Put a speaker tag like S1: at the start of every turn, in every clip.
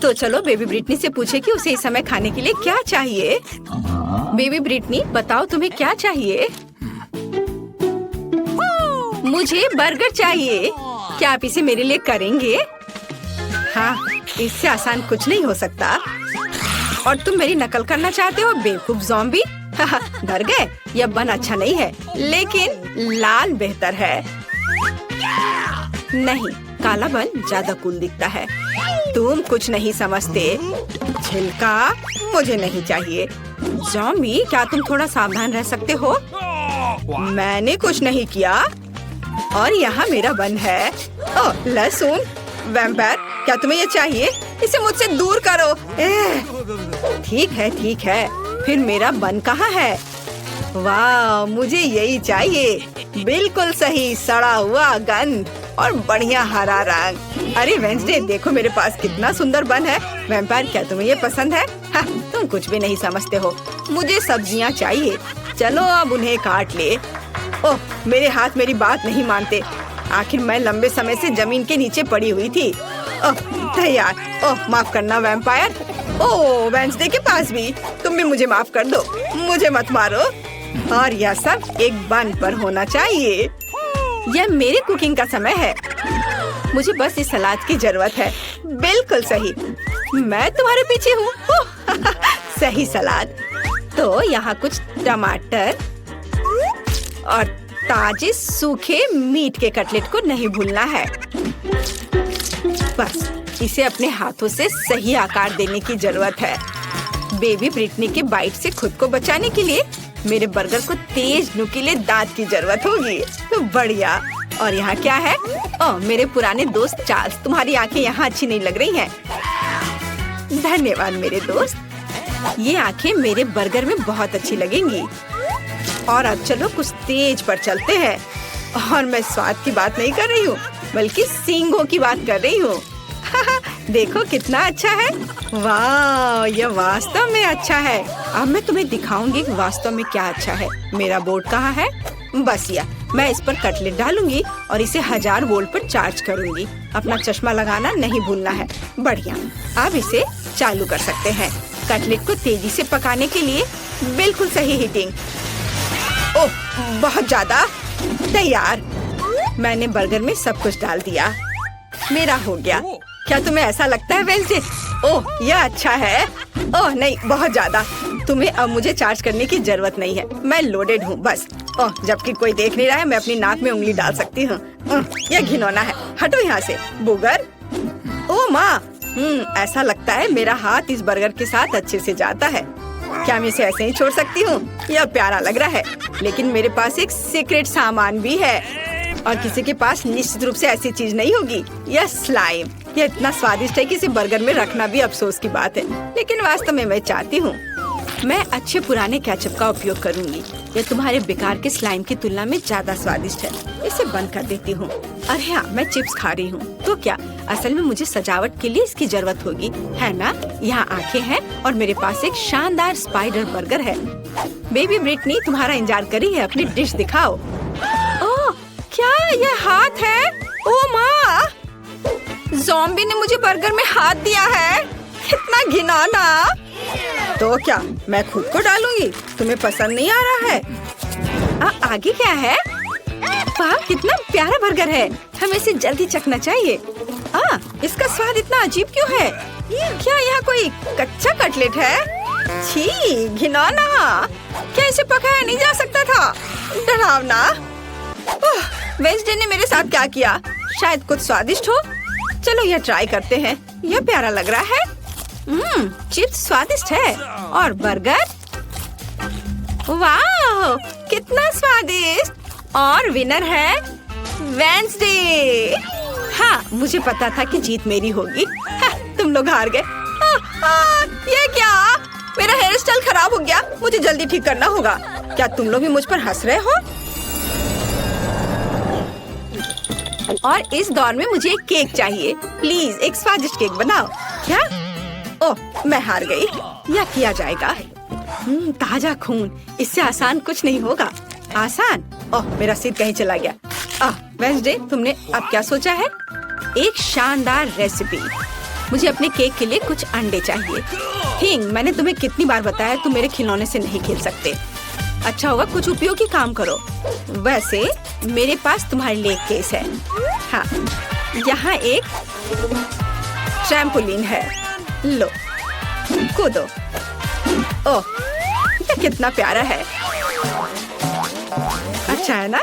S1: तो चलो baby Britney से पूछे कि उसे इस समय खाने के लिए क्या चाहिए। बेबी ब्रिटनी बताओ तुम्हें क्या चाहिए? मुझे बर्गर चाहिए। क्या आप इसे मेरे लिए करेंगे? हाँ, इससे आसान कुछ नहीं हो सकता। और तुम मेरी नकल करना चाहते हो बेवकूफ ज़ॉम्बी? डर गए? यह बन अच्छा नहीं है, लेकिन लाल बेहतर है। नहीं, काला बन ज्यादा कूल दिखता है। तुम कुछ नहीं समझते। छिलका मुझे नहीं चाहिए। ज़ॉम्बी, क्या तुम थोड़ा सावधान रह सकते हो? मैंने कुछ नहीं किया। और यहाँ मेरा बन है। ओह, लहसुन। वैम्पायर, क्या तुम्हें ये चाहिए? इसे मुझसे दूर करो। ठीक है। फिर मेरा बन कहाँ है? वाह, मुझे यही चाहिए। बिल्कुल सही, सड़ा हुआ गंध और बढ़िया हरा रंग। अरे वेंसडे, देखो मेरे पास कितना सुंदर बन है। वैम्पायर, क्या तुम्हें ये पसंद है? हाँ, तुम कुछ भी नहीं समझते हो। मुझे सब्जियाँ चाहिए। चलो अब उन्हें काट ले। ओह, मेरे हाथ मेरी बात नहीं मानते। आखिर मैं लंबे समय से जमीन के नीचे पड़ी हुई थी। ओह, तैयार। ओह, माफ करना वैम्पायर। ओह, वेंसडे के पास भी। तुम भी मुझे माफ कर दो। मुझे मत मारो। और यह सब एक बन पर होना चाहिए। यह मेरी कुकिंग का समय है। मुझे बस इस सलाद की जरूरत है। बिल्कुल सही, मैं तुम्हारे पीछे हूँ। सही सलाद। तो यहाँ कुछ टमाटर और ताजे सूखे मीट के कटलेट को नहीं भूलना है। बस इसे अपने हाथों से सही आकार देने की जरूरत है। बेबी ब्रिटनी के बाइट से खुद को बचाने के लिए मेरे बर्गर को तेज नुकीले दांत की जरूरत होगी। तो बढ़िया। और यहाँ क्या है? ओह, मेरे पुराने दोस्त चार्ल्स, तुम्हारी आंखें यहाँ अच्छी नहीं लग रही हैं। धन्यवाद मेरे दोस्त। ये आंखें मेरे बर्गर में बहुत अच्छी लगेंगी। और अब चलो कुछ तेज पर चलते हैं। और मैं स्वाद की बात नहीं कर रही हूँ, बल्कि सींगों की बात कर रही हूँ। देखो कितना अच्छा है। वाह, यह वास्तव में अच्छा है। अब मैं तुम्हें दिखाऊंगी कि वास्तव में क्या अच्छा है। मेरा बोर्ड कहाँ है? बस यह, मैं इस पर कटलेट डालूंगी और इसे 1000 वोल्ट पर चार्ज करूंगी। अपना चश्मा लगाना नहीं भूलना है। बढ़िया, अब इसे चालू कर सकते हैं। कटलेट को तेजी से पकाने के लिए बिल्कुल सही हीटिंग। ओह, बहुत ज्यादा। तैयार। मैंने बर्गर में सब कुछ डाल दिया। मेरा हो गया। क्या तुम्हें ऐसा लगता है वेंसडे? ओह, यह अच्छा है। ओह नहीं, बहुत ज्यादा। तुम्हें अब मुझे चार्ज करने की जरूरत नहीं है। मैं लोडेड हूँ बस। ओह, जबकि कोई देख नहीं रहा है, मैं अपनी नाक में उंगली डाल सकती हूँ। यह घिनौना है। हटो यहाँ से बुगर। ओह माँ, ऐसा लगता है मेरा हाथ इस बर्गर के साथ अच्छे से जाता है। क्या मैं इसे ऐसे ही छोड़ सकती हूँ? यह प्यारा लग रहा है, लेकिन मेरे पास एक सीक्रेट सामान भी है। और किसी के पास निश्चित रूप से ऐसी चीज नहीं होगी। यह स्लाइम। यह इतना स्वादिष्ट है कि इसे बर्गर में रखना भी अफसोस की बात है, लेकिन वास्तव में मैं चाहती हूँ। मैं अच्छे पुराने केचप का उपयोग करूँगी। यह तुम्हारे बेकार के स्लाइम की तुलना में ज्यादा स्वादिष्ट है। इसे बंद कर देती हूँ। अरे हाँ, मैं चिप्स खा रही हूँ तो क्या? असल में मुझे सजावट के लिए इसकी जरूरत होगी, है ना? यहाँ आंखें हैं और मेरे पास एक शानदार स्पाइडर बर्गर है। बेबी ब्रिटनी तुम्हारा इंतजार कर रही है। अपनी डिश दिखाओ। ओह, क्या यह हाथ है? ओह माँ, ज़ॉम्बी ने मुझे बर्गर में हाथ दिया है। कितना घिनौना। तो क्या मैं खुद को डालूंगी? तुम्हें पसंद नहीं आ रहा है? आगे क्या है? वाह, कितना प्यारा बर्गर है। हमें इसे जल्दी चखना चाहिए। इसका स्वाद इतना अजीब क्यों है? क्या यहाँ कोई कच्चा कटलेट है? छी, घिनौना। क्या इसे पकाया नहीं जा सकता था? डरावना। वेंसडे ने मेरे साथ क्या किया? शायद कुछ स्वादिष्ट हो। चलो यह ट्राई करते हैं। यह प्यारा लग रहा है। चिप्स स्वादिष्ट है और बर्गर, वाह कितना स्वादिष्ट। और विनर है वेंसडे। हाँ, मुझे पता था कि जीत मेरी होगी। हाँ, तुम लोग हार गए। ये क्या? मेरा हेयर स्टाइल खराब हो गया। मुझे जल्दी ठीक करना होगा। क्या तुम लोग भी मुझ पर हंस रहे हो? और इस दौर में मुझे एक केक चाहिए। प्लीज एक स्वादिष्ट केक बनाओ। क्या? ओह, मैं हार गई। यह किया जाएगा। ताजा खून, इससे आसान कुछ नहीं होगा। आसान? ओह, मेरा सिर कहीं चला गया। वेंसडे, तुमने अब क्या सोचा है? एक शानदार रेसिपी। मुझे अपने केक के लिए कुछ अंडे चाहिए। थिंग, मैंने तुम्हें कितनी बार बताया तुम मेरे खिलौने से नहीं खेल सकते। अच्छा होगा कुछ उपयोगी काम करो। वैसे मेरे पास तुम्हारे लिए एक केस है। हाँ, यहाँ एक ट्रैम्पोलिन है, लो कूदो। ओह, ये कितना प्यारा है। अच्छा है ना?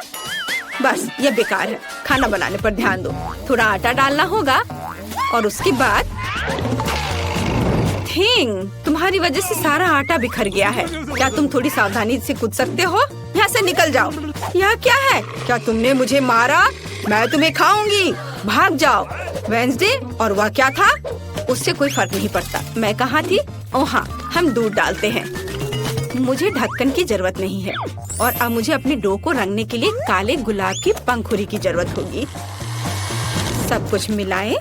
S1: बस ये बेकार है। खाना बनाने पर ध्यान दो। थोड़ा आटा डालना होगा और उसके बाद थिंग, तुम्हारी वजह से सारा आटा बिखर गया है। क्या तुम थोड़ी सावधानी से कूद सकते हो? यहाँ से निकल जाओ। यह क्या है? क्या तुमने मुझे मारा? मैं तुम्हें खाऊंगी। भाग जाओ। वेंसडे, और वह क्या था? उससे कोई फर्क नहीं पड़ता। मैं कहाँ थी? ओह हाँ, हम दूध डालते हैं। मुझे ढक्कन की जरूरत नहीं है और अब मुझे अपने डो को रंगने के लिए काले गुलाब की पंखुड़ी की जरूरत होगी। सब कुछ मिलाएं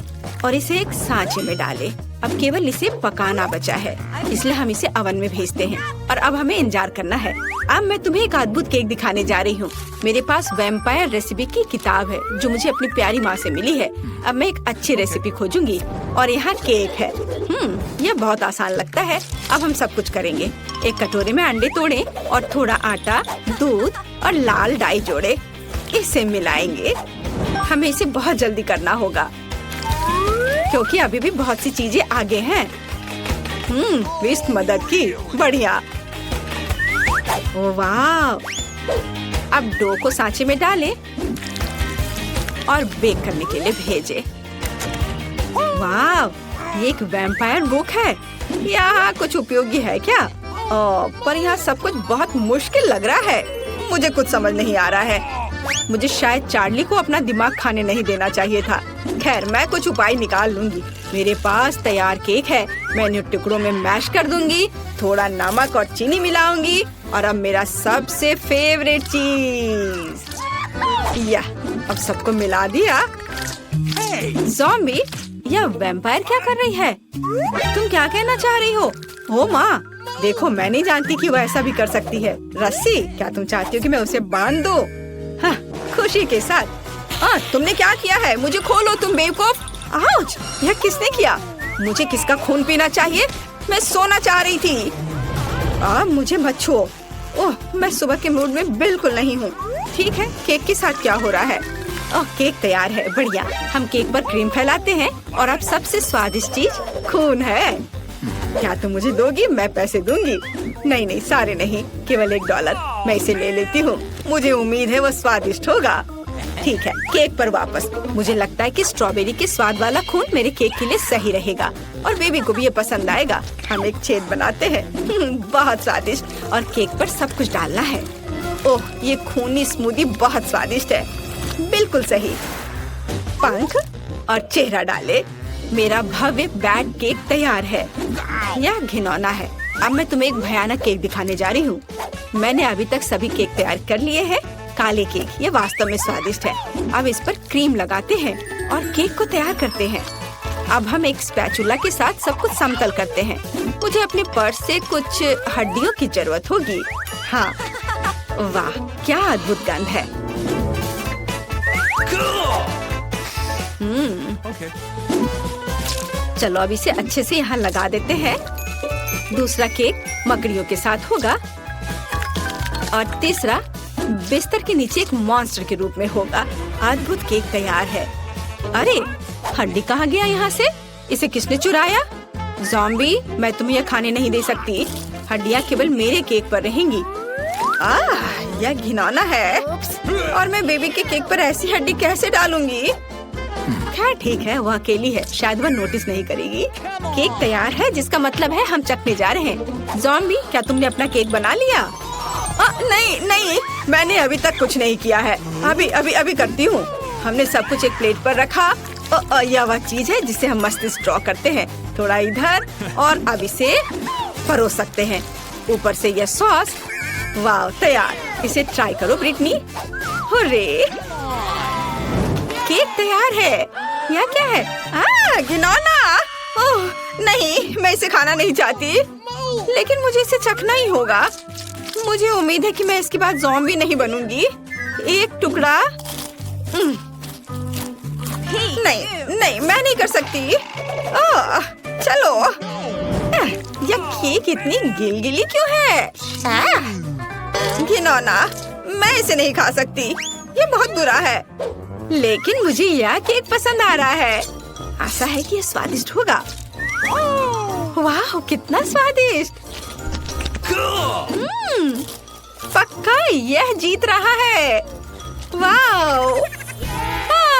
S1: और इसे एक सांचे में डालें। अब केवल इसे पकाना बचा है, इसलिए हम इसे ओवन में भेजते हैं और अब हमें इंतजार करना है। अब मैं तुम्हें एक अद्भुत केक दिखाने जा रही हूँ। मेरे पास वैम्पायर रेसिपी की किताब है जो मुझे अपनी प्यारी माँ से मिली है। अब मैं एक अच्छी रेसिपी खोजूंगी और यहाँ केक है। यह बहुत आसान लगता है। अब हम सब कुछ करेंगे। एक कटोरे में अंडे तोड़ें और थोड़ा आटा, दूध और लाल डाई जोड़े। इसे मिलाएंगे। हमें इसे बहुत जल्दी करना होगा क्योंकि अभी भी बहुत सी चीजें आगे हैं। विस्ट मदद की, बढ़िया। ओह वाह! अब डो को सांचे में डालें और बेक करने के लिए भेजें। वाह! ये एक वैम्पायर बुक है। यहाँ कुछ उपयोगी है क्या? पर यहाँ सब कुछ बहुत मुश्किल लग रहा है। मुझे कुछ समझ नहीं आ रहा है। मुझे शायद चार्ली को अपना दिमाग खाने नहीं देना चाहिए था। खैर, मैं कुछ उपाय निकाल लूंगी। मेरे पास तैयार केक है। मैं इन्हें टुकड़ों में मैश कर दूंगी, थोड़ा नमक और चीनी मिलाऊंगी और अब मेरा सबसे फेवरेट चीज। या अब सबको मिला दिया। ज़ॉम्बी, यह वैम्पायर क्या कर रही है? तुम क्या कहना चाह रही हो? ओ माँ, देखो, मैं नहीं जानती कि वो ऐसा भी कर सकती है। रस्सी, क्या तुम चाहती हो कि मैं उसे बांध दूं? हाँ, खुशी के साथ। तुमने क्या किया है? मुझे खोलो तुम बेवकूफ। आउच! यह किसने किया? मुझे किसका खून पीना चाहिए? मैं सोना चाह रही थी। मुझे मत छुओ। ओह, मैं सुबह के मूड में बिल्कुल नहीं हूँ। ठीक है, केक के साथ क्या हो रहा है? ओह, केक तैयार है, बढ़िया। हम केक पर क्रीम फैलाते हैं और अब सबसे स्वादिष्ट चीज खून है। क्या तुम मुझे दोगी? मैं पैसे दूंगी। नहीं, सारे नहीं, केवल $1। मैं इसे ले लेती हूँ। मुझे उम्मीद है वो स्वादिष्ट होगा। ठीक है, केक पर वापस। मुझे लगता है कि स्ट्रॉबेरी के स्वाद वाला खून मेरे केक के लिए सही रहेगा और बेबी को भी ये पसंद आएगा। हम एक छेद बनाते हैं। बहुत स्वादिष्ट। और केक पर सब कुछ डालना है। ओह, ये खूनी स्मूदी बहुत स्वादिष्ट है। बिल्कुल सही। पंख और चेहरा डाले। मेरा भव्य बैट केक तैयार है। यह घिनौना है। अब मैं तुम्हें एक भयानक केक दिखाने जा रही हूँ। मैंने अभी तक सभी केक तैयार कर लिए हैं। काले केक, ये वास्तव में स्वादिष्ट है। अब इस पर क्रीम लगाते हैं और केक को तैयार करते हैं। अब हम एक स्पैचुला के साथ सब कुछ समतल करते हैं। मुझे अपने पर्स से कुछ हड्डियों की जरूरत होगी। हाँ, वाह, क्या अद्भुत गंध है। चलो अब इसे अच्छे से यहाँ लगा देते हैं। दूसरा केक मकड़ियों के साथ होगा और तीसरा बिस्तर के नीचे एक मॉन्स्टर के रूप में होगा। अद्भुत केक तैयार है। अरे, हड्डी कहाँ गया यहाँ से? इसे किसने चुराया? ज़ॉम्बी, मैं तुम्हें यह खाने नहीं दे सकती। हड्डियाँ केवल मेरे केक पर रहेंगी। यह घिनौना है और मैं बेबी के केक पर ऐसी हड्डी कैसे डालूंगी? खैर ठीक है, वो अकेली है, शायद वह नोटिस नहीं करेगी। केक तैयार है, जिसका मतलब है हम चखने जा रहे हैं। ज़ॉम्बी, क्या तुमने अपना केक बना लिया? नहीं, मैंने अभी तक कुछ नहीं किया है। अभी करती हूँ। हमने सब कुछ एक प्लेट पर रखा। यह वह चीज है जिसे हम मस्तिष्क ड्रॉ करते हैं। थोड़ा इधर और अब इसे परोस सकते हैं। ऊपर से यह सॉस। वाह, तैयार। इसे ट्राई करो ब्रिटनी। हुर्रे, केक तैयार है। यह क्या है? घिनौना। ओह नहीं, मैं इसे खाना नहीं चाहती, लेकिन मुझे इसे चखना ही होगा। मुझे उम्मीद है कि मैं इसके बाद ज़ॉम्बी नहीं बनूंगी। एक टुकड़ा। नहीं, मैं नहीं कर सकती। केक इतनी गिलगिली क्यों है? घिनौना, मैं इसे नहीं खा सकती, ये बहुत बुरा है। लेकिन मुझे यह केक पसंद आ रहा है। आशा है कि ये स्वादिष्ट होगा। वाह, कितना स्वादिष्ट! पक्का यह जीत रहा है। वाह!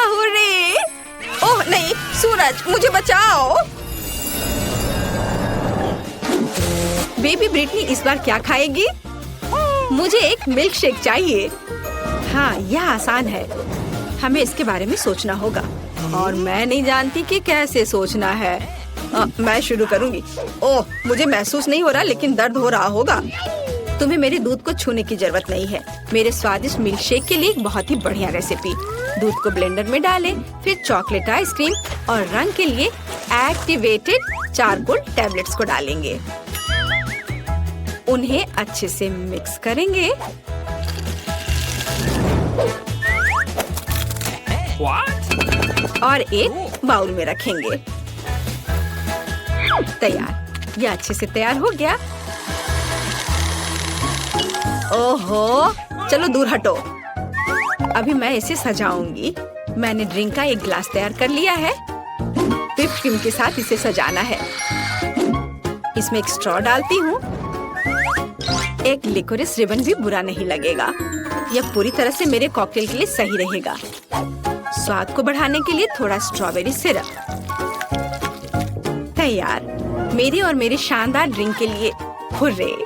S1: हुर्रे! ओह नहीं, सूरज, मुझे बचाओ। बेबी ब्रिटनी इस बार क्या खाएगी? मुझे एक मिल्क शेक चाहिए। हाँ, यह आसान है। हमें इसके बारे में सोचना होगा और मैं नहीं जानती कि कैसे सोचना है। मैं शुरू करूंगी। ओह, मुझे महसूस नहीं हो रहा, लेकिन दर्द हो रहा होगा। तुम्हें मेरे दूध को छूने की जरूरत नहीं है। मेरे स्वादिष्ट मिल्क शेक के लिए एक बहुत ही बढ़िया रेसिपी। दूध को ब्लेंडर में डालें, फिर चॉकलेट आइसक्रीम और रंग के लिए एक्टिवेटेड चारकोल टैबलेट्स को डालेंगे। उन्हें अच्छे से मिक्स करेंगे। और एक बाउल में रखेंगे। तैयार, यह अच्छे से तैयार हो गया। ओहो, चलो दूर हटो। अभी मैं इसे सजाऊंगी। मैंने ड्रिंक का एक ग्लास तैयार कर लिया है। व्हिप क्रीम के साथ इसे सजाना है। इसमें एक स्ट्रॉ डालती हूँ। एक लिकोरिस रिबन भी बुरा नहीं लगेगा। यह पूरी तरह से मेरे कॉकटेल के लिए सही रहेगा। स्वाद को बढ़ाने के लिए थोड़ा स्ट्रॉबेरी सिरप। तैयार, मेरे और मेरे शानदार ड्रिंक के लिए। हुर्रे!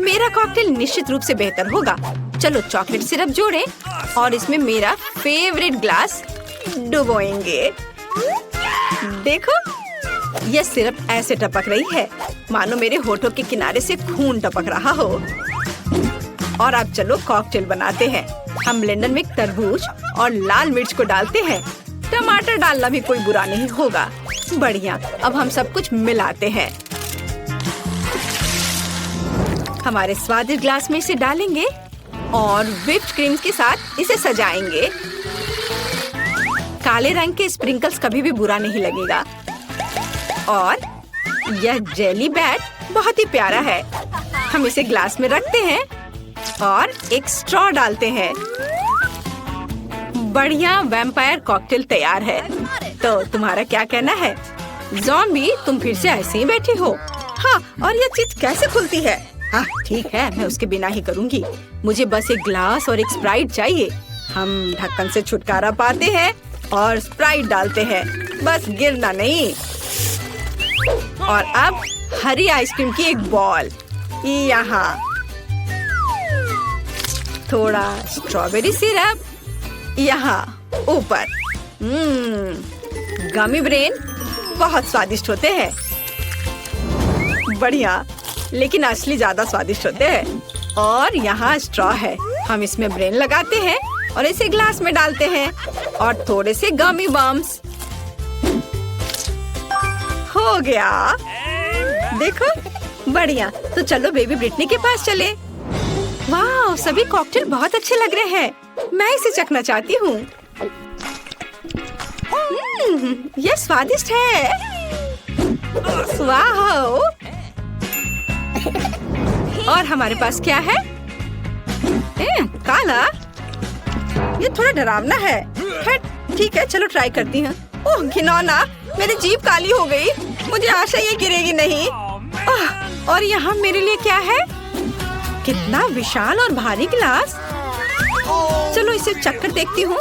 S1: मेरा कॉकटेल निश्चित रूप से बेहतर होगा। चलो चॉकलेट सिरप जोड़ें और इसमें मेरा फेवरेट ग्लास डुबोएंगे। देखो, यह सिरप ऐसे टपक रही है मानो मेरे होठों के किनारे से खून टपक रहा हो। और अब चलो कॉकटेल बनाते हैं। हम ब्लेंडर में तरबूज और लाल मिर्च को डालते हैं। टमाटर डालना भी कोई बुरा नहीं होगा। बढ़िया, अब हम सब कुछ मिलाते हैं। हमारे स्वादिष्ट ग्लास में इसे डालेंगे और व्हिप्ड क्रीम के साथ इसे सजाएंगे। काले रंग के स्प्रिंकल्स कभी भी बुरा नहीं लगेगा। और यह जेली बैट बहुत ही प्यारा है। हम इसे ग्लास में रखते हैं और एक स्ट्रॉ डालते हैं। बढ़िया वैम्पायर कॉकटेल तैयार है। तो तुम्हारा क्या कहना है? ज़ॉम्बी, तुम फिर से ऐसे ही बैठी हो? हाँ, और यह चीज कैसे खुलती है? हाँ ठीक है, मैं उसके बिना ही करूँगी। मुझे बस एक ग्लास और एक स्प्राइट चाहिए। हम ढक्कन से छुटकारा पाते हैं और स्प्राइट डालते हैं, बस गिरना नहीं। और अब हरी आइसक्रीम की एक बॉल यहाँ। थोड़ा स्ट्रॉबेरी सिरप यहाँ ऊपर। गमी ब्रेन बहुत स्वादिष्ट होते हैं। बढ़िया, लेकिन असली ज्यादा स्वादिष्ट होते हैं। और यहाँ स्ट्रॉ है। हम इसमें ब्रेन लगाते हैं और इसे ग्लास में डालते हैं और थोड़े से गमी बम्स। हो गया, देखो, बढ़िया। तो चलो बेबी ब्रिटनी के पास चले। वाह, सभी कॉकटेल बहुत अच्छे लग रहे हैं। मैं इसे चखना चाहती हूँ। यह स्वादिष्ट है। वाह! और हमारे पास क्या है? काला। ये थोड़ा डरावना है। ठीक है, चलो ट्राई करती हूँ। ओह घिनौना, मेरी जीभ काली हो गई। मुझे आशा ये गिरेगी नहीं। और यहाँ मेरे लिए क्या है? कितना विशाल और भारी गिलास। चलो इसे चक्कर देखती हूँ।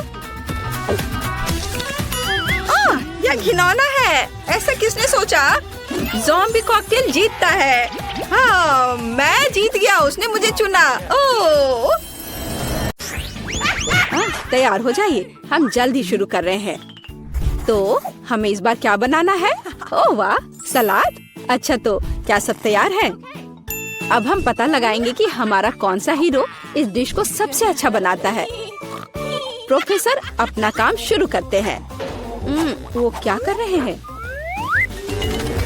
S1: यह घिनौना है। ऐसा किसने सोचा? ज़ॉम्बी कॉकटेल जीतता है। हाँ, मैं जीत गया, उसने मुझे चुना। ओह! तैयार हो जाइए, हम जल्दी शुरू कर रहे हैं। तो हमें इस बार क्या बनाना है? ओह वाह, सलाद। अच्छा, तो क्या सब तैयार है? अब हम पता लगाएंगे कि हमारा कौन सा हीरो इस डिश को सबसे अच्छा बनाता है। प्रोफेसर अपना काम शुरू करते हैं। वो क्या कर रहे हैं?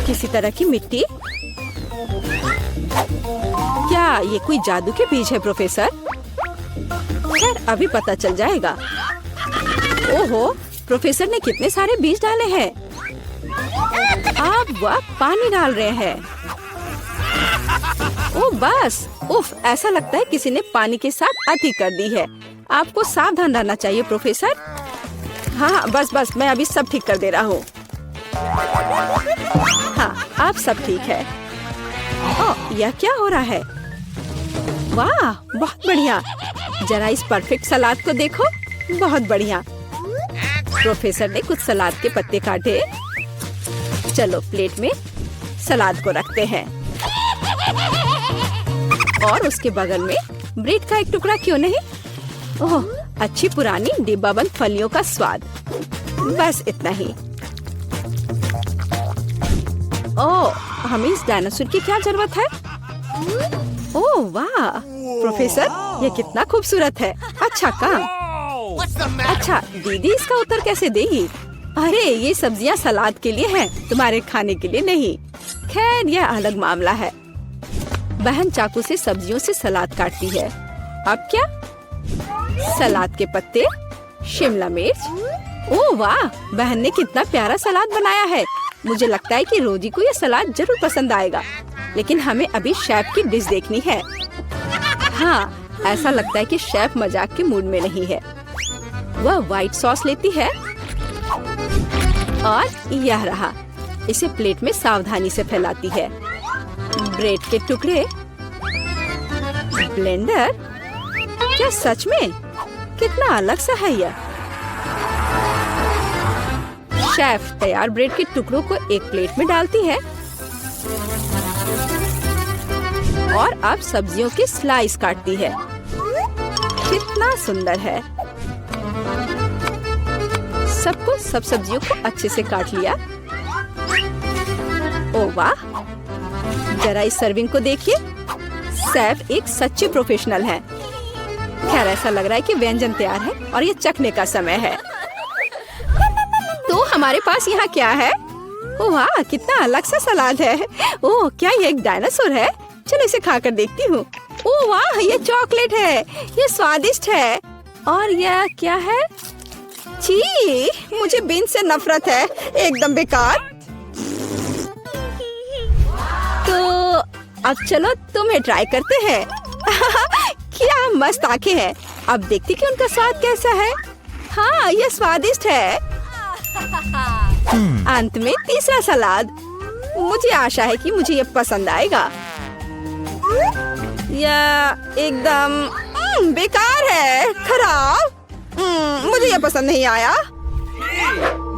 S1: किसी तरह की मिट्टी। क्या ये कोई जादू के बीज है प्रोफेसर? खैर, अभी पता चल जाएगा। ओहो, प्रोफेसर ने कितने सारे बीज डाले हैं। अब वह पानी डाल रहे हैं। ओ बस, उफ, ऐसा लगता है किसी ने पानी के साथ अति कर दी है। आपको सावधान रहना चाहिए प्रोफेसर। हाँ बस बस, मैं अभी सब ठीक कर दे रहा हूँ। हाँ अब सब ठीक है। ओह, यह क्या हो रहा है? वाह बहुत बढ़िया। जरा इस परफेक्ट सलाद को देखो, बहुत बढ़िया। प्रोफेसर ने कुछ सलाद के पत्ते काटे। चलो प्लेट में सलाद को रखते हैं और उसके बगल में ब्रेड का एक टुकड़ा क्यों नहीं। ओह, अच्छी पुरानी डिब्बाबंद फलियों का स्वाद। बस इतना ही। ओह, हमें इस डायनासोर की क्या जरूरत है? ओह वाह प्रोफेसर, ये कितना खूबसूरत है। अच्छा काम। अच्छा दीदी इसका उत्तर कैसे देगी? अरे ये सब्जियां सलाद के लिए हैं, तुम्हारे खाने के लिए नहीं। खैर यह अलग मामला है। बहन चाकू से सब्जियों से सलाद काटती है। अब क्या? सलाद के पत्ते, शिमला मिर्च। ओह वाह, बहन ने कितना प्यारा सलाद बनाया है। मुझे लगता है कि रोजी को यह सलाद जरूर पसंद आएगा। लेकिन हमें अभी शेफ की डिश देखनी है। हाँ ऐसा लगता है कि शेफ मजाक के मूड में नहीं है। वह व्हाइट सॉस लेती है और यह रहा। इसे प्लेट में सावधानी से फैलाती है। ब्रेड के टुकड़े, ब्लेंडर। क्या सच में? कितना अलग सा है यह। शेफ तैयार ब्रेड के टुकड़ों को एक प्लेट में डालती है और अब सब्जियों की स्लाइस काटती है। कितना सुंदर है। सबको सब सब्जियों को अच्छे से काट लिया। ओह वाह, जरा इस सर्विंग को देखिए। शेफ एक सच्चे प्रोफेशनल है। खैर ऐसा लग रहा है कि व्यंजन तैयार है और ये चखने का समय है। तो हमारे पास यहाँ क्या है? ओह वाह, कितना अलग सा सलाद है। ओह, क्या ये एक डायनासोर है? चलो इसे खाकर देखती हूँ। ओह वाह, ये चॉकलेट है। ये स्वादिष्ट है। और यह क्या है? छी, मुझे बीन्स से नफरत है। एकदम बेकार। तो अब चलो तुम्हें ट्राई करते हैं। क्या मस्त आंखें हैं। अब देखती कि उनका स्वाद कैसा है। हाँ ये स्वादिष्ट है। अंत में तीसरा सलाद। मुझे आशा है कि मुझे ये पसंद आएगा। यह एकदम बेकार है, खराब। मुझे यह पसंद नहीं आया।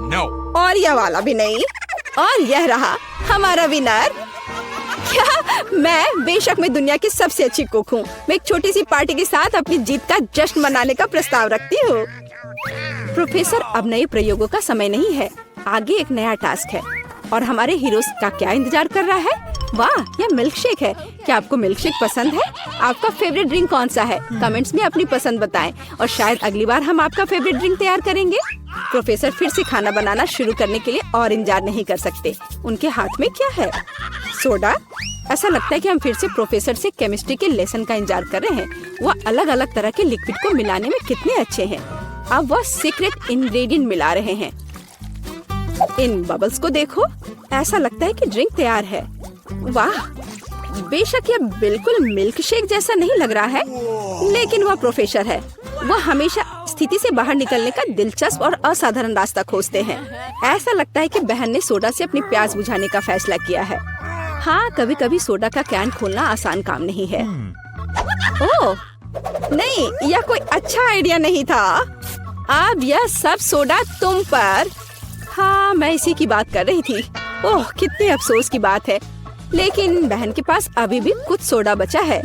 S2: No.
S1: और यह वाला भी नहीं। और यह रहा हमारा विनर। क्या? मैं बेशक मैं दुनिया की सबसे अच्छी कुक हूँ। मैं एक छोटी सी पार्टी के साथ अपनी जीत का जश्न मनाने का प्रस्ताव रखती हूँ। प्रोफेसर, अब नए प्रयोगों का समय नहीं है। आगे एक नया टास्क है और हमारे हीरोज का क्या इंतजार कर रहा है? वाह, यह मिल्क शेक है। क्या आपको मिल्क शेक पसंद है? आपका फेवरेट ड्रिंक कौन सा है? कमेंट्स में अपनी पसंद बताएं और शायद अगली बार हम आपका फेवरेट ड्रिंक तैयार करेंगे। प्रोफेसर फिर से खाना बनाना शुरू करने के लिए और इंतजार नहीं कर सकते। उनके हाथ में क्या है? सोडा। ऐसा लगता है कि हम फिर से प्रोफेसर से केमिस्ट्री के लेसन का इंतजार कर रहे हैं। वह अलग अलग तरह के लिक्विड को मिलाने में कितने अच्छे हैं। अब वह सीक्रेट इंग्रेडिएंट मिला रहे हैं। इन बबल्स को देखो। ऐसा लगता है कि ड्रिंक तैयार है। वाह, बेशक यह बिल्कुल मिल्क शेक जैसा नहीं लग रहा है, लेकिन वह प्रोफेसर है। वह हमेशा स्थिति से बाहर निकलने का दिलचस्प और असाधारण रास्ता खोजते हैं। ऐसा लगता है कि बहन ने सोडा से अपनी प्यास बुझाने का फैसला किया है। हाँ, कभी कभी सोडा का कैन खोलना आसान काम नहीं है। ओह नहीं, यह कोई अच्छा आइडिया नहीं था। अब यह सब सोडा तुम पर। हाँ, मैं इसी की बात कर रही थी। ओह, कितने अफसोस की बात है। लेकिन बहन के पास अभी भी कुछ सोडा बचा है,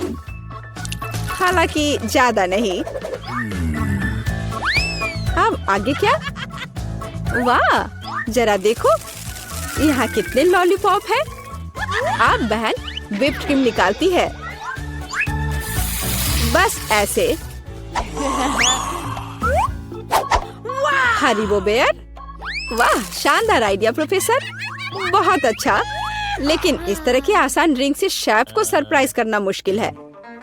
S1: हालांकि ज्यादा नहीं। अब आगे क्या? वाह, जरा देखो यहाँ कितने लॉलीपॉप है। अब बहन व्हिप्ड क्रीम निकालती है। बस ऐसे। Haribo bear. वाह, शानदार आइडिया प्रोफेसर, बहुत अच्छा। लेकिन इस तरह की आसान ड्रिंक से शेफ को सरप्राइज करना मुश्किल है।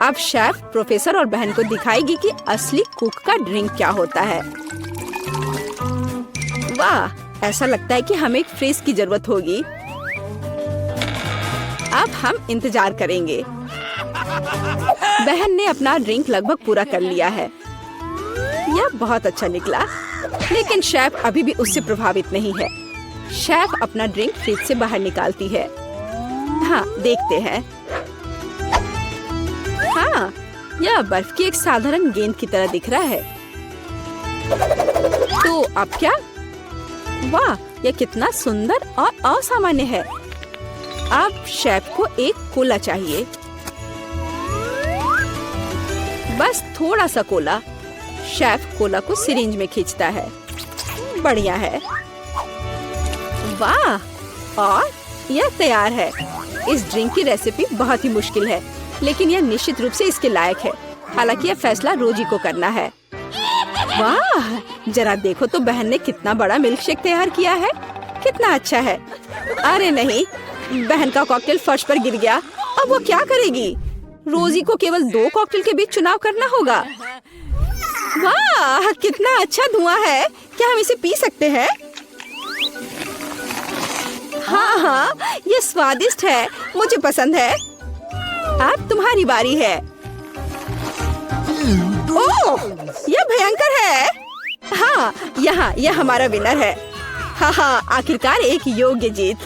S1: अब शेफ प्रोफेसर और बहन को दिखाएगी कि असली कुक का ड्रिंक क्या होता है। वाह, ऐसा लगता है कि हमें एक फ्रिज की जरूरत होगी। अब हम इंतजार करेंगे। बहन ने अपना ड्रिंक लगभग पूरा कर लिया है। यह बहुत अच्छा निकला, लेकिन शेफ अभी भी उससे प्रभावित नहीं है। शेफ अपना ड्रिंक फ्रिज से बाहर निकालती है। हाँ, देखते हैं। हाँ, यह बर्फ की एक साधारण गेंद की तरह दिख रहा है। तो अब क्या? वाह, यह कितना सुंदर और असामान्य है। अब शेफ को एक कोला चाहिए, बस थोड़ा सा कोला। शेफ कोला को सिरिंज में खींचता है। बढ़िया है। वाह, और यह तैयार है। इस ड्रिंक की रेसिपी बहुत ही मुश्किल है, लेकिन यह निश्चित रूप से इसके लायक है। हालांकि यह फैसला रोजी को करना है। वाह, जरा देखो तो बहन ने कितना बड़ा मिल्क शेक तैयार किया है। कितना अच्छा है। अरे नहीं, बहन का कॉकटेल फर्श पर गिर गया। अब वो क्या करेगी? रोजी को केवल 2 कॉकटेल के बीच चुनाव करना होगा। वाह, कितना अच्छा धुआं है। क्या हम इसे पी सकते हैं? हाँ हाँ, ये स्वादिष्ट है, मुझे पसंद है। अब तुम्हारी बारी है। ओह, यह भयंकर है। हाँ, यह हमारा विनर है। हाँ हाँ, आखिरकार एक योग्य जीत।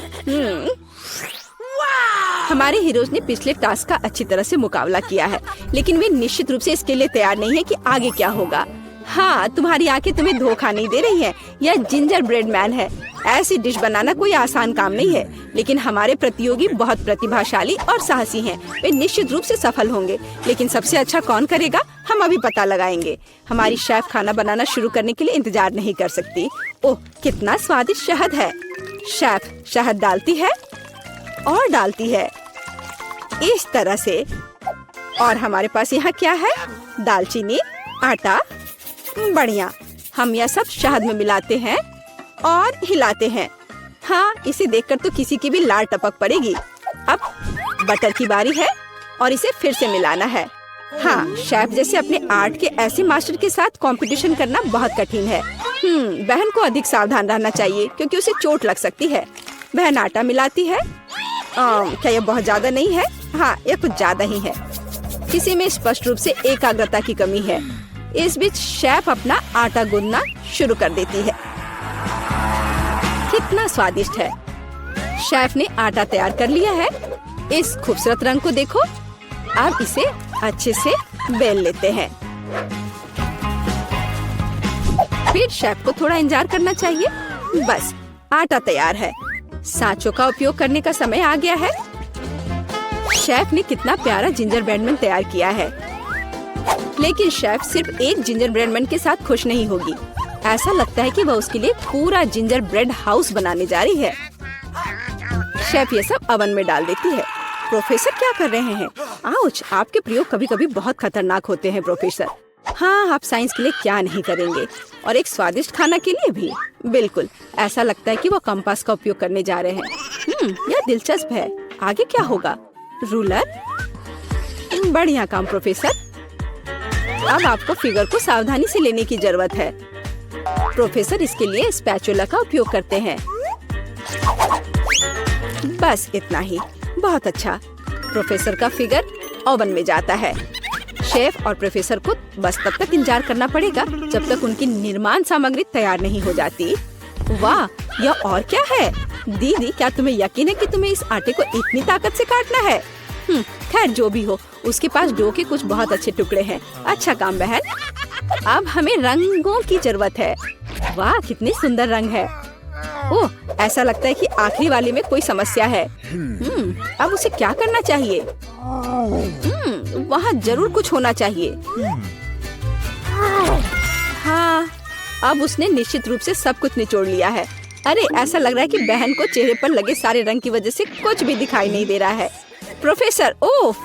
S1: हमारे हीरोज ने पिछले टास्क का अच्छी तरह से मुकाबला किया है, लेकिन वे निश्चित रूप से इसके लिए तैयार नहीं है कि आगे क्या होगा। हाँ, तुम्हारी आंखें तुम्हें धोखा नहीं दे रही हैं। यह जिंजर ब्रेड मैन है। ऐसी डिश बनाना कोई आसान काम नहीं है, लेकिन हमारे प्रतियोगी बहुत प्रतिभाशाली और साहसी हैं। वे निश्चित रूप से सफल होंगे, लेकिन सबसे अच्छा कौन करेगा, हम अभी पता लगाएंगे। हमारी शेफ खाना बनाना शुरू करने के लिए इंतजार नहीं कर सकती। ओह, कितना स्वादिष्ट शहद है। शेफ शहद डालती है और डालती है इस तरह से। और हमारे पास यहाँ क्या है? दालचीनी, आटा। बढ़िया। हम यह सब शहद में मिलाते हैं और हिलाते हैं। हाँ, इसे देखकर तो किसी की भी लार टपक पड़ेगी। अब बटर की बारी है और इसे फिर से मिलाना है। हाँ, शेफ जैसे अपने आर्ट के ऐसे मास्टर के साथ कंपटीशन करना बहुत कठिन है। बहन को अधिक सावधान रहना चाहिए, क्योंकि उसे चोट लग सकती है। बहन आटा मिलाती है। क्या यह बहुत ज्यादा नहीं है? हाँ, यह कुछ ज्यादा ही है। किसी में स्पष्ट रूप से एकाग्रता की कमी है। इस बीच शेफ अपना आटा गूंदना शुरू कर देती है। कितना स्वादिष्ट है। शेफ ने आटा तैयार कर लिया है। इस खूबसूरत रंग को देखो। अब इसे अच्छे से बेल लेते हैं। फिर शेफ को थोड़ा इंतजार करना चाहिए। बस, आटा तैयार है। सांचों का उपयोग करने का समय आ गया है। शेफ ने कितना प्यारा जिंजर ब्रेड मैन तैयार किया है, लेकिन शेफ सिर्फ एक जिंजर ब्रेड मैन के साथ खुश नहीं होगी। ऐसा लगता है कि वह उसके लिए पूरा जिंजर ब्रेड हाउस बनाने जा रही है। शेफ ये सब ओवन में डाल देती है। प्रोफेसर क्या कर रहे हैं? आउच, आपके प्रयोग कभी कभी बहुत खतरनाक होते हैं प्रोफेसर। हाँ, आप साइंस के लिए क्या नहीं करेंगे, और एक स्वादिष्ट खाना के लिए भी। बिल्कुल, ऐसा लगता है कि वो कंपास का उपयोग करने जा रहे हैं। यह दिलचस्प है। आगे क्या होगा? रूलर। बढ़िया काम प्रोफेसर। अब आपको फिगर को सावधानी से लेने की जरूरत है। प्रोफेसर इसके लिए स्पैचुला का उपयोग करते हैं। बस इतना ही। बहुत अच्छा। प्रोफेसर का फिगर ओवन में जाता है। शेफ और प्रोफेसर को बस तब तक इंतजार करना पड़ेगा जब तक उनकी निर्माण सामग्री तैयार नहीं हो जाती। वाह, यह और क्या है? दीदी, क्या तुम्हें यकीन है कि तुम्हें इस आटे को इतनी ताकत से काटना है? खैर, जो भी हो, उसके पास डो के कुछ बहुत अच्छे टुकड़े हैं। अच्छा काम बहन। अब हमें रंगों की जरूरत है। वाह, कितने सुंदर रंग है। ओह, ऐसा लगता है कि आखिरी वाले में कोई समस्या है। अब उसे क्या करना चाहिए? वहाँ जरूर कुछ होना चाहिए। हाँ, अब उसने निश्चित रूप से सब कुछ निचोड़ लिया है। अरे, ऐसा लग रहा है कि बहन को चेहरे पर लगे सारे रंग की वजह से कुछ भी दिखाई नहीं दे रहा है। प्रोफेसर, ओह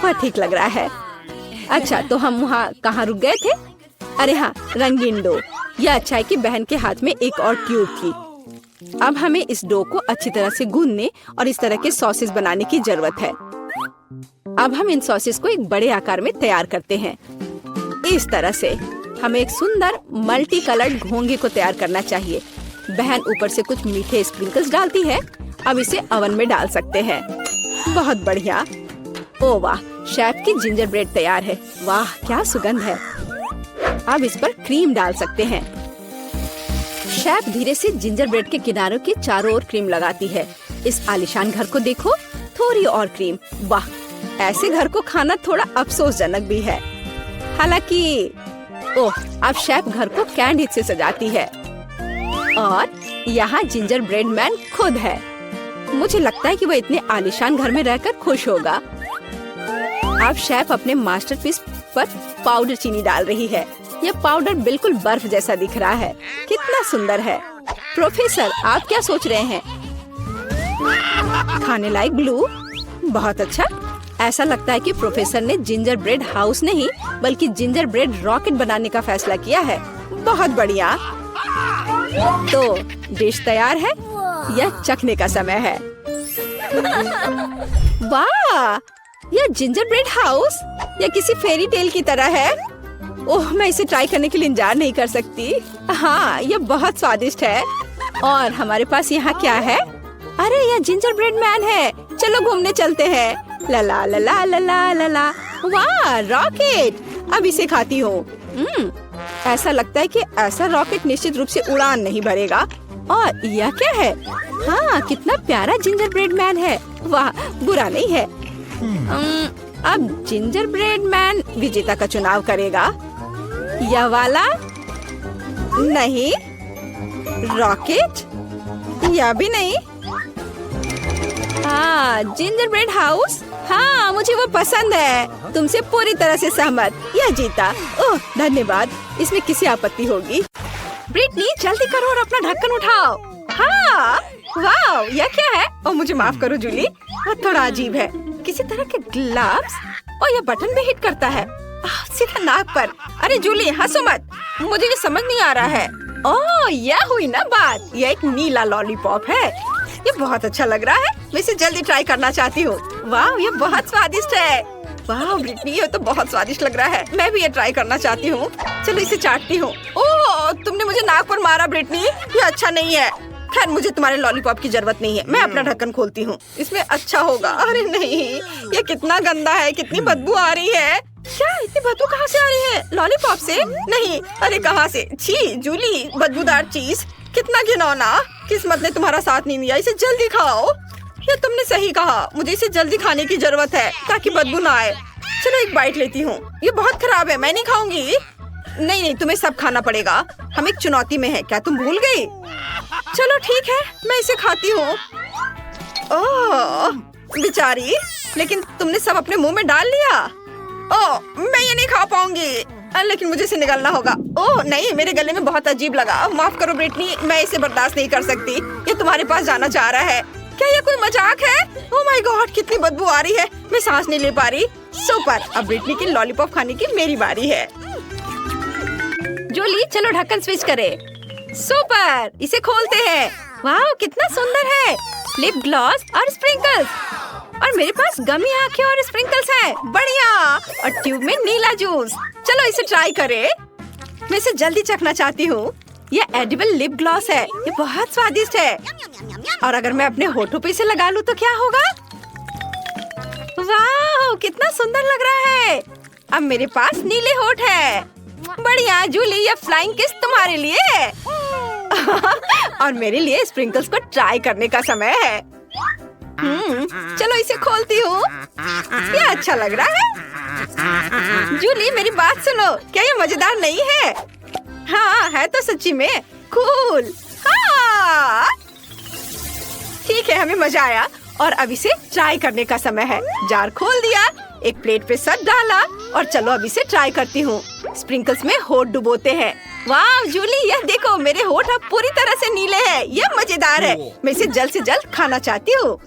S1: वह ठीक लग रहा है। अच्छा, तो हम वहाँ कहाँ रुक गए थे? अरे हाँ, रंगीन डो। यह अच्छा है कि बहन के हाथ में एक और ट्यूब थी। अब हमें इस डो को अच्छी तरह से गूंदने और इस तरह के सॉसेस बनाने की जरूरत है। अब हम इन सॉसेस को एक बड़े आकार में तैयार करते हैं। इस तरह से हमें एक सुंदर मल्टी कलर्ड घोंगे को तैयार करना चाहिए। बहन ऊपर से कुछ मीठे स्प्रिंकल्स डालती है। अब इसे ओवन में डाल सकते हैं। बहुत बढ़िया। ओ वाह, शेफ की जिंजर ब्रेड तैयार है। वाह क्या सुगंध है। अब इस पर क्रीम डाल सकते हैं। शेफ धीरे से जिंजर ब्रेड के किनारों के चारों ओर क्रीम लगाती है। इस आलीशान घर को देखो, थोड़ी और क्रीम। वाह, ऐसे घर को खाना थोड़ा अफसोसजनक भी है। हालांकि ओह, अब शेफ घर को कैंडी से सजाती है और यहाँ जिंजर ब्रेड मैन खुद है। मुझे लगता है कि वो इतने आलीशान घर में रहकर खुश होगा। अब शेफ अपने मास्टरपीस पर पाउडर चीनी डाल रही है। यह पाउडर बिल्कुल बर्फ जैसा दिख रहा है। कितना सुंदर है। प्रोफेसर, आप क्या सोच रहे हैं? खाने लायक ब्लू? बहुत अच्छा। ऐसा लगता है कि प्रोफेसर ने जिंजर ब्रेड हाउस नहीं बल्कि जिंजर ब्रेड रॉकेट बनाने का फैसला किया है। बहुत बढ़िया। तो डिश तैयार है, यह चखने का समय है। वाह, यह जिंजर ब्रेड हाउस या किसी फेरी टेल की तरह है। ओह, मैं इसे ट्राई करने के लिए इंतजार नहीं कर सकती। हाँ, यह बहुत स्वादिष्ट है। और हमारे पास यहाँ क्या है? अरे, यह जिंजर ब्रेड मैन है। चलो घूमने चलते हैं। ला ला ला ला ला ला ला ला। वाह, रॉकेट। अब इसे खाती हूँ। ऐसा लगता है कि ऐसा रॉकेट निश्चित रूप से उड़ान नहीं भरेगा। और यह क्या है? हाँ, कितना प्यारा जिंजर ब्रेड मैन है। वाह, बुरा नहीं है। अब जिंजर ब्रेड मैन विजेता का चुनाव करेगा। यह वाला नहीं, रॉकेट यह भी नहीं। हाँ, जिंजर ब्रेड हाउस। हाँ, मुझे वो पसंद है। तुमसे पूरी तरह से सहमत। यह जीता। ओह, धन्यवाद। इसमें किसी आपत्ति होगी? ब्रिटनी, जल्दी करो और अपना ढक्कन उठाओ। हाँ, वाह, यह क्या है? ओह, मुझे माफ करो जूली, यह थोड़ा अजीब है। किसी तरह के ग्लव्स। और यह बटन भी हिट करता है। सीधा नाक पर। अरे जूली, हंसो मत। मुझे ये समझ नहीं आ रहा है। ओह, यह हुई ना बात। यह एक नीला लॉलीपॉप है। ये बहुत अच्छा लग रहा है। मैं इसे जल्दी ट्राई करना चाहती हूँ। वाह, ये बहुत स्वादिष्ट है। वाह ब्रिटनी, ये तो बहुत स्वादिष्ट लग रहा है। मैं भी ये ट्राई करना चाहती हूँ। चलो इसे चाटती हूँ। ओह, तुमने मुझे नाक पर मारा ब्रिटनी, ये अच्छा नहीं है। खैर, मुझे तुम्हारे लॉलीपॉप की जरूरत नहीं है। मैं अपना ढक्कन खोलती हूँ, इसमें अच्छा होगा। अरे नहीं, ये कितना गंदा है। कितनी बदबू आ रही है। क्या इतनी बदबू कहाँ से आ रही है? लॉलीपॉप से नहीं। अरे कहाँ से? छी जूली, बदबूदार चीज। कितना घिनौना। किस्मत ने तुम्हारा साथ नहीं दिया। इसे जल्दी खाओ। ये तुमने सही कहा, मुझे इसे जल्दी खाने की जरूरत है ताकि बदबू ना आए। चलो एक बाइट लेती हूँ। ये बहुत खराब है, मैं नहीं खाऊंगी। नहीं नहीं, तुम्हें सब खाना पड़ेगा। हम एक चुनौती में हैं, क्या तुम भूल गई? चलो ठीक है, मैं इसे खाती हूँ। ओह बेचारी, लेकिन तुमने सब अपने मुंह में डाल लिया। ओह, मैं ये नहीं खा पाऊंगी। लेकिन मुझे इसे निगलना होगा। ओह नहीं, मेरे गले में बहुत अजीब लगा। माफ करो ब्रिटनी, मैं इसे बर्दाश्त नहीं कर सकती। ये तुम्हारे पास जाना चाह रहा है। क्या ये कोई मजाक है? ओह माय गॉड, कितनी बदबू आ रही है। मैं सांस नहीं ले पा रही। सुपर, अब ब्रिटनी की लॉलीपॉप खाने की मेरी बारी है। जूली, चलो ढक्कन स्विच करें। सुपर, इसे खोलते हैं। वाह, कितना सुंदर है। लिप ग्लॉस और स्प्रिंकल्स। और मेरे पास गमी आंखें और स्प्रिंकल्स हैं। बढ़िया। और ट्यूब में नीला जूस। चलो इसे ट्राई करें। मैं इसे जल्दी चखना चाहती हूँ। ये एडिबल लिप ग्लॉस है। ये बहुत स्वादिष्ट है। और अगर मैं अपने होठों पे इसे लगा लूँ तो क्या होगा? वाह, कितना सुंदर लग रहा है। अब मेरे पास नीले होठ है। बढ़िया जूली, ये फ्लाइंग किस तुम्हारे लिए है। और मेरे लिए स्प्रिंकल्स को ट्राई करने का समय है। चलो इसे खोलती हूँ। ये अच्छा लग रहा है। जूली, मेरी बात सुनो, क्या ये मजेदार नहीं है? हाँ है तो सच्ची में। कूल। हाँ ठीक है, हमें मजा आया। और अब इसे ट्राई करने का समय है। जार खोल दिया, एक प्लेट पे सब डाला और चलो अब इसे ट्राई करती हूँ। स्प्रिंकल्स में होठ डुबोते हैं। वाह जूली, यह देखो, मेरे होठ अब पूरी तरह से नीले हैं। यह मजेदार है। मैं इसे जल्द से जल्द खाना चाहती हूँ।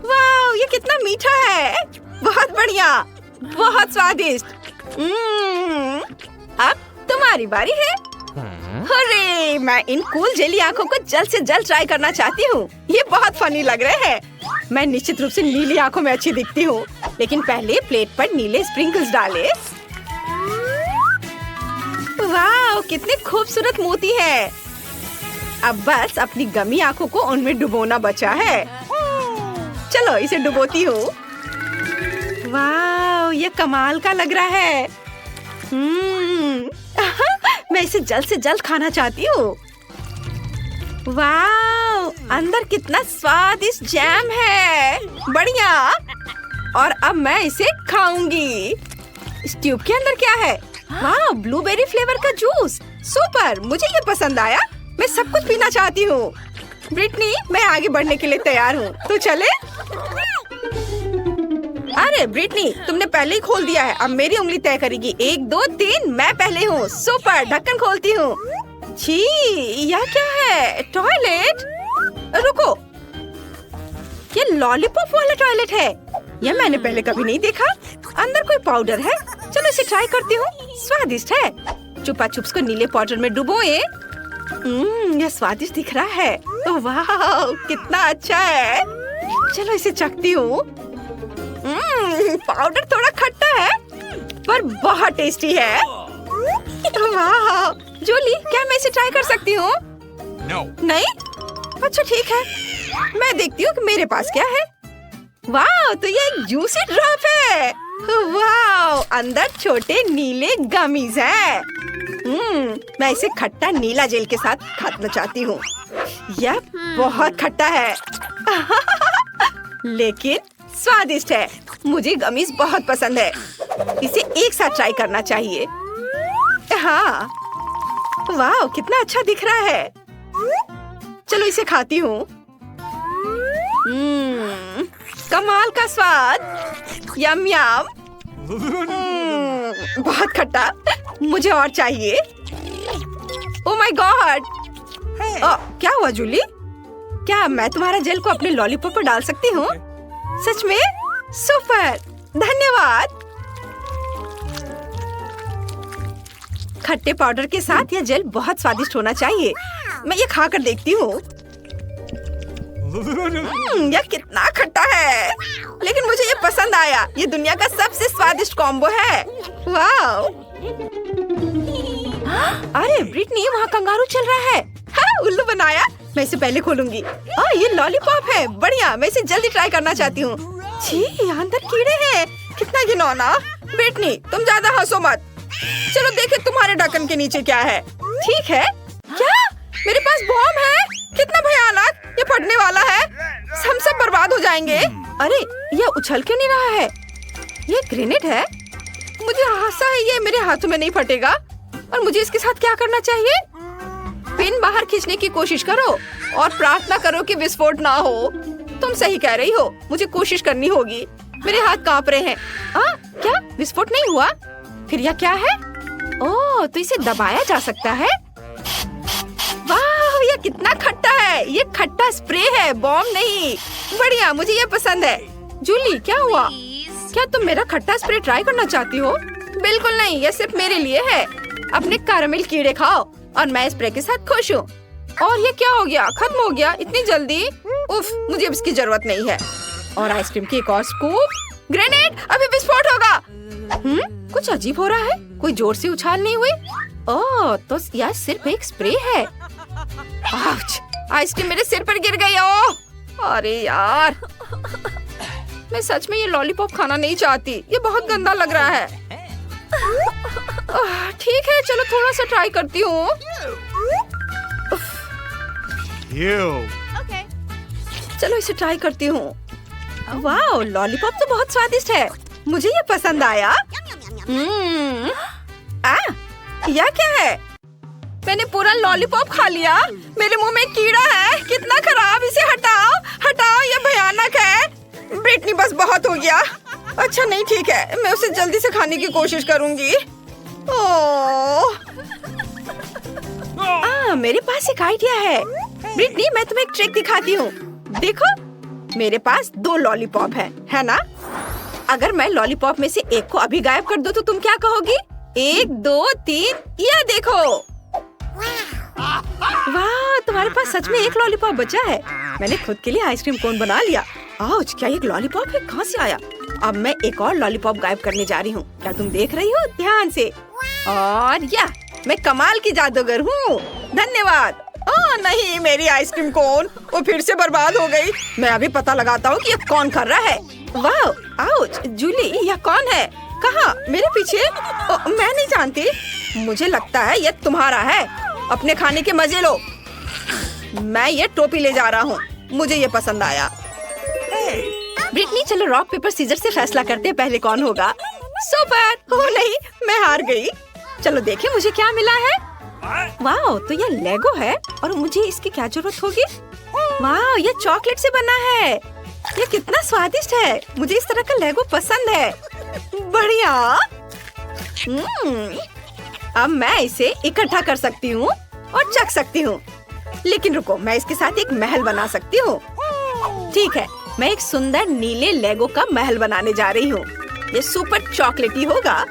S1: वाह, ये कितना मीठा है। बहुत बढ़िया, बहुत स्वादिष्ट। अब तुम्हारी बारी है। अरे, मैं इन कूल जेली आंखों को जल्द से जल्द ट्राई करना चाहती हूँ। ये बहुत फनी लग रहे हैं। मैं निश्चित रूप से नीली आंखों में अच्छी दिखती हूँ, लेकिन पहले प्लेट पर नीले स्प्रिंकल्स डाले। वाह, कितने खूबसूरत मोती है। अब बस अपनी गमी आंखों को उनमें डुबोना बचा है। चलो इसे डुबोती हूँ। वाह, ये कमाल का लग रहा है। मैं इसे जल्द से जल्द खाना चाहती हूँ। वाह, अंदर कितना स्वादिष्ट जैम है, बढ़िया। और अब मैं इसे खाऊंगी। इस ट्यूब के अंदर क्या है? वाह, ब्लूबेरी फ्लेवर का जूस, सुपर, मुझे ये पसंद आया। मैं सब कुछ पीना चाहती हूँ। ब्रिटनी, मैं आगे बढ़ने के लिए तैयार हूँ, तो चले? अरे ब्रिटनी, तुमने पहले ही खोल दिया है, अब मेरी उंगली तय करेगी। 1 2 3, मैं पहले हूँ। सुपर, ढक्कन खोलती हूँ। छी, यह क्या है? टॉयलेट? रुको, ये लॉलीपॉप वाला टॉयलेट है। यह मैंने पहले कभी नहीं देखा। अंदर कोई पाउडर है, चलो इसे ट्राई करती हूँ। स्वादिष्ट है। चुपा चुप्स को नीले पाउडर में डुबोए। यह स्वादिष्ट दिख रहा है। वाह, कितना अच्छा है। चलो इसे चखती हूँ। पाउडर थोड़ा खट्टा है, पर बहुत टेस्टी है। वाह, जूली, क्या मैं इसे ट्राई कर सकती हूँ?
S2: No.
S1: नहीं? अच्छा ठीक है, मैं देखती हूँ कि मेरे पास क्या है। वाह, तो ये एक जूसी ड्रॉप है। वाह, अंदर छोटे नीले गमीज हैं। मैं इसे खट्टा नीला जेल के साथ खाना चाहती हूँ। यह बहुत खट्टा है लेकिन स्वादिष्ट है। मुझे गमीज बहुत पसंद है। इसे एक साथ ट्राई करना चाहिए। हाँ, वाह, कितना अच्छा दिख रहा है। चलो इसे खाती हूँ। कमाल का स्वाद, यम यम। बहुत खट्टा, मुझे और चाहिए। ओह माय गॉड, क्या हुआ जूली? क्या मैं तुम्हारा जेल को अपने लॉलीपॉप पर डाल सकती हूँ? सच में? सुपर, धन्यवाद। खट्टे पाउडर के साथ यह जेल बहुत स्वादिष्ट होना चाहिए। मैं ये खाकर देखती हूँ। यह कितना खट्टा है, लेकिन मुझे ये पसंद आया। ये दुनिया का सबसे स्वादिष्ट कॉम्बो है। वाह! अरे ब्रिटनी, वहाँ कंगारू चल रहा है। हाँ, उल्लू बनाया। मैं इसे पहले खोलूंगी। ये लॉलीपॉप है, बढ़िया। मैं इसे जल्दी ट्राई करना चाहती हूँ। छी, अंदर कीड़े हैं, कितना घिनौना। ब्रिटनी, तुम ज्यादा हंसो मत। चलो देखे तुम्हारे ढक्कन के नीचे क्या है। ठीक है। क्या मेरे पास बॉम्ब है? कितना भयानक, ये फटने वाला है। हम सब बर्बाद हो जाएंगे। अरे, ये उछल क्यों नहीं रहा है? ये ग्रेनेड है। मुझे आशा है ये मेरे हाथों में नहीं फटेगा। और मुझे इसके साथ क्या करना चाहिए? पिन बाहर खींचने की कोशिश करो और प्रार्थना करो कि विस्फोट ना हो। तुम सही कह रही हो, मुझे कोशिश करनी होगी। मेरे हाथ कांप रहे हैं। क्या विस्फोट नहीं हुआ? फिर यह क्या है? ओह, तो इसे दबाया जा सकता है। वाह, यह कितना खट्टा है। ये खट्टा स्प्रे है, बॉम्ब नहीं। बढ़िया, मुझे ये पसंद है। जूली, क्या हुआ? क्या तुम मेरा खट्टा स्प्रे ट्राई करना चाहती हो? बिल्कुल नहीं, ये सिर्फ मेरे लिए है। अपने कैरेमल कीड़े खाओ और मैं स्प्रे के साथ खुश हूँ। और ये क्या हो गया? खत्म हो गया इतनी जल्दी? उफ, मुझे अब इसकी जरूरत नहीं है। और आइसक्रीम की एक और स्कूप। ग्रेनेड, अभी विस्फोट होगा। कुछ अजीब हो रहा है। कोई जोर से उछाल नहीं हुई। ओह, तो यह सिर्फ एक स्प्रे है। आउच, आइसक्रीम मेरे सिर पर गिर गई। ओह, अरे यार, मैं सच में ये लॉलीपॉप खाना नहीं चाहती। ये बहुत गंदा लग रहा है। ठीक है, चलो थोड़ा सा ट्राई करती हूँ। चलो इसे ट्राई करती हूँ। वाह, लॉलीपॉप तो बहुत स्वादिष्ट है। मुझे ये पसंद आया। यह क्या है? मैंने पूरा लॉलीपॉप खा लिया। मेरे मुंह में कीड़ा है। कितना खराब, इसे हटाओ, हटाओ, ये भयानक है। ब्रिटनी, बस बहुत हो गया। अच्छा नहीं, ठीक है, मैं उसे जल्दी से खाने की कोशिश करूंगी। मेरे पास एक आइडिया है। ब्रिटनी, मैं तुम्हें एक ट्रिक दिखाती हूँ। देखो, मेरे पास 2 लॉलीपॉप है ना? अगर मैं लॉलीपॉप में से एक को अभी गायब कर दूं तो तुम क्या कहोगी? 1 2 3, यह देखो। वाह, तुम्हारे पास सच में एक लॉलीपॉप बचा है। मैंने खुद के लिए आइसक्रीम कोन बना लिया। आउच, क्या एक लॉलीपॉप है? कहाँ से आया? अब मैं एक और लॉलीपॉप गायब करने जा रही हूँ। क्या तुम देख रही हो ध्यान से? और मैं कमाल की जादूगर हूँ। धन्यवाद। नहीं, मेरी आइसक्रीम कोन वो फिर से बर्बाद हो गई। मैं अभी पता लगाता हूँ कि ये कौन कर रहा है। वाह, आउच, जूली, यह कौन है? कहाँ? मेरे पीछे? मैं नहीं जानती। मुझे लगता है ये तुम्हारा है। अपने खाने के मजे लो। मैं ये टोपी ले जा रहा हूँ, मुझे ये पसंद आया। ब्रिटनी, चलो रॉक पेपर सीजर से फैसला करते हैं पहले कौन होगा। सुपर! ओह नहीं, मैं हार गई। चलो देखें मुझे क्या मिला है। वाह, तो ये लेगो है और मुझे इसकी क्या जरूरत होगी? वाह, ये चॉकलेट से बना है। ये कितना स्वादिष्ट है। मुझे इस तरह का लेगो पसंद है। बढ़िया। अब मैं इसे इकट्ठा कर सकती हूँ और चख सकती हूँ। लेकिन रुको, मैं इसके साथ एक महल बना सकती हूँ। ठीक है, मैं एक सुंदर नीले लेगो का महल बनाने जा रही हूँ। ये सुपर चॉकलेटी होगा।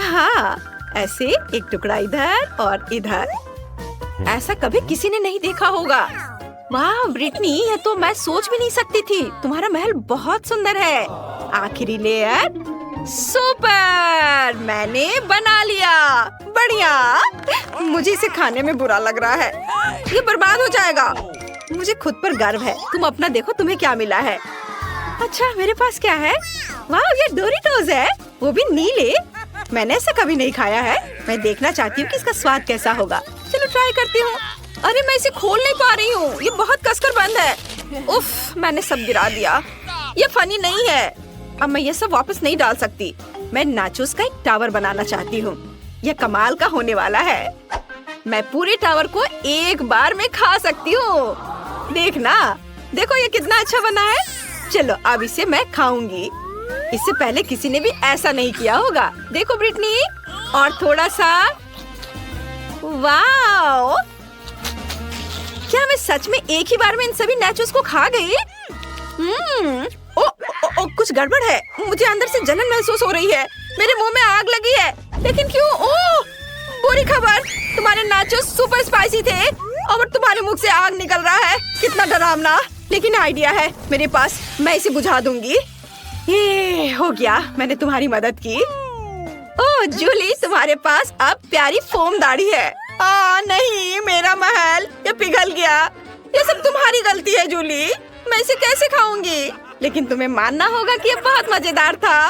S1: हाँ, ऐसे एक टुकड़ा इधर और इधर। ऐसा कभी किसी ने नहीं देखा होगा। वाह ब्रिटनी, ये तो मैं सोच भी नहीं सकती थी। तुम्हारा महल बहुत सुंदर है। आखिरी लेयर। सुपर! मैंने बना लिया। बढ़िया। मुझे इसे खाने में बुरा लग रहा है। ये बर्बाद हो जाएगा। मुझे खुद पर गर्व है। तुम अपना देखो, तुम्हें क्या मिला है। अच्छा, मेरे पास क्या है? वाह, ये डोरिटोज है, वो भी नीले। मैंने ऐसा कभी नहीं खाया है। मैं देखना चाहती हूँ कि इसका स्वाद कैसा होगा। चलो ट्राई करती हूँ। अरे, मैं इसे खोल नहीं पा रही हूँ, ये बहुत कसकर बंद है। उफ, मैंने सब गिरा दिया। ये फनी नहीं है। अब मैं ये सब वापस नहीं डाल सकती। मैं नाचोस का एक टावर बनाना चाहती हूँ। यह कमाल का होने वाला है। मैं पूरे टावर को एक बार में खा सकती हूँ। देखना, देखो ये कितना अच्छा बना है। चलो अब इसे मैं खाऊंगी। इससे पहले किसी ने भी ऐसा नहीं किया होगा। देखो ब्रिटनी, और थोड़ा सा। वाओ! क्या मैं सच में एक ही बार में इन सभी नाचोस को खा गई? कुछ गड़बड़ है। मुझे अंदर से जलन महसूस हो रही है। मेरे मुंह में आग लगी है। लेकिन क्यों? ओह, बुरी खबर, तुम्हारे नाचोस सुपर स्पाइसी थे और तुम्हारे मुंह से आग निकल रहा है। कितना डरावना। लेकिन आइडिया है मेरे पास, मैं इसे बुझा दूंगी। ये हो गया, मैंने तुम्हारी मदद की। ओह जूली, तुम्हारे पास अब प्यारी फोम दाढ़ी है। नहीं, मेरा महल ये पिघल गया। ये सब तुम्हारी गलती है जूली। मैं इसे कैसे खाऊंगी? लेकिन तुम्हें मानना होगा कि ये बहुत मजेदार था।